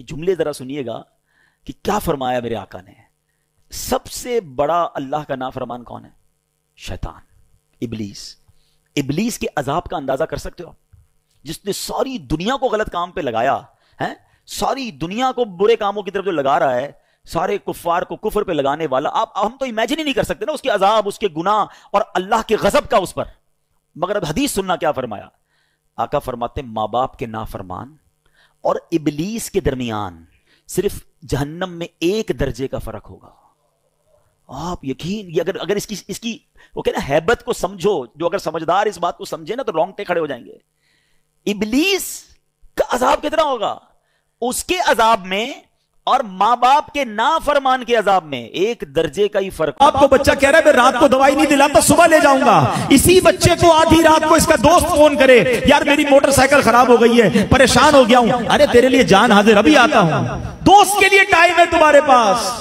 जुमले जरा सुनिएगा कि क्या फरमाया मेरे आका ने। सबसे बड़ा अल्लाह का नाफरमान कौन है? शैतान, इबलीस। इबलीस के अजाब का अंदाजा कर सकते हो? जिसने सारी दुनिया को गलत काम पे लगाया है, सारी दुनिया को बुरे कामों की तरफ जो लगा रहा है, सारे कुफार को कुफर पे लगाने वाला। आप हम तो इमेजिन ही नहीं कर सकते ना उसके अजाब, उसके गुनाह और अल्लाह के गजब का उस पर। मगर अब हदीस सुनना क्या फरमाया। आका फरमाते माँ बाप के नाफरमान और इबलीस के दरमियान सिर्फ जहन्नम में एक दर्जे का फर्क होगा। आप यकीन, अगर इसकी वो कहना हैबत को समझो, जो अगर समझदार इस बात को समझे ना तो रोंगटे खड़े हो जाएंगे। इबलीस का अजाब कितना होगा उसके अजाब में और मां बाप के नाफरमान के अजाब में एक दर्जे का ही फर्क। आपको बच्चा कह रहा है मैं रात को दवाई नहीं दिलाता, सुबह ले जाऊंगा। इसी बच्चे को आधी रात को इसका दोस्त फोन करे, यार मेरी मोटरसाइकिल खराब हो गई है, परेशान हो गया हूं। अरे तेरे लिए जान हाजिर, अभी आता हूं। दोस्त के लिए टाइम है तुम्हारे पास,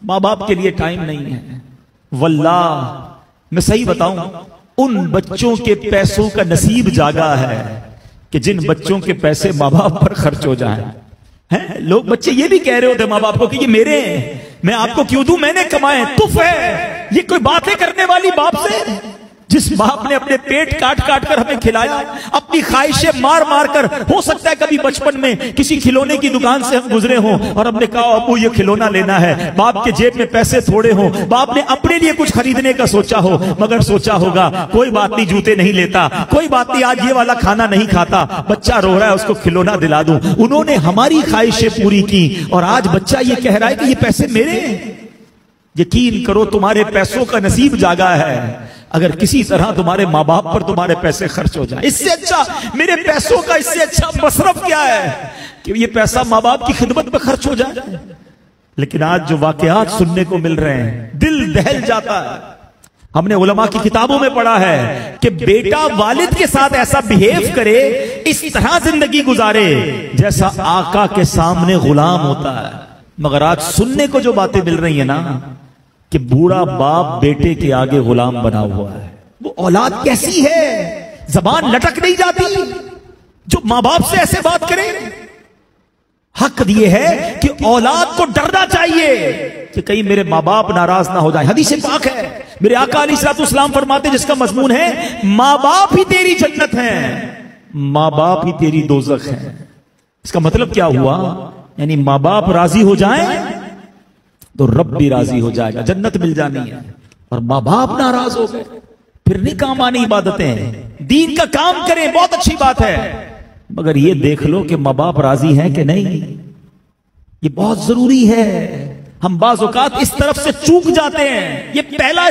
मां बाप के लिए टाइम नहीं है। वल्लाह मैं सही बताऊं, उन बच्चों के पैसों का नसीब जागा है कि जिन बच्चों के पैसे मां बाप पर खर्च हो जाएं। हैं? लोग बच्चे ये भी कह रहे होते माँ बाप को कि ये मेरे हैं, मैं आपको क्यों दूं, मैंने कमाए, तुफ है। ये कोई बातें करने वाली बाप से? जिस बाप ने अपने पेट काट काट कर हमें खिलाया, अपनी ख्वाहिशें मार मार कर, हो सकता है कभी बचपन में किसी खिलौने की दुकान से हम गुजरे हों और हमने कहा अबू ये खिलौना लेना है, बाप के जेब में पैसे थोड़े हों, बाप ने अपने लिए कुछ खरीदने का सोचा हो, मगर सोचा होगा कोई बात नहीं, जूते नहीं लेता, कोई बात नहीं, आज ये वाला खाना नहीं खाता, बच्चा रो रहा है उसको खिलौना दिला दूं। उन्होंने हमारी ख्वाहिशें पूरी की और आज बच्चा ये कह रहा है कि ये पैसे मेरे हैं। यकीन करो तुम्हारे पैसों का नसीब जागा है अगर किसी तरह तुम्हारे माँ बाप पर तुम्हारे पैसे खर्च हो जाए। इससे अच्छा मेरे पैसों का, इससे अच्छा मसरफ क्या है कि ये पैसा माँ बाप की खिदमत में खर्च हो जाए। लेकिन आज जो वाकयात सुनने को मिल रहे हैं, दिल दहल जाता है। हमने उलमा की किताबों में पढ़ा है कि बेटा वालिद के साथ ऐसा बिहेव करे, इस तरह जिंदगी गुजारे जैसा आका के सामने गुलाम होता है। मगर आज सुनने को जो बातें मिल रही है ना कि बूढ़ा बाप बेटे के आगे गुलाम बना हुआ है। वो औलाद कैसी है, जबान लटक नहीं जाती जो मां बाप से ऐसे बात करे। हक ये है कि औलाद को डरना चाहिए कि कहीं मेरे मां बाप नाराज ना हो जाए। हदीस पाक है, मेरे आका अलैहिस्सलाम फरमाते जिसका मजमून है मां बाप ही तेरी जन्नत है, मां बाप ही तेरी दोजख है। इसका मतलब क्या हुआ? यानी मां बाप राजी हो जाए तो रब भी राजी हो जाएगा, जन्नत मिल जानी है। और माँ बाप नाराज हो गए फिर नहीं काम आनी इबादतें। दीन का काम करें बहुत अच्छी बात है, मगर ये देख लो कि माँ बाप राजी हैं कि नहीं, ये बहुत जरूरी है। हम बाज़ औक़ात इस तरफ से चूक जाते हैं। ये पहला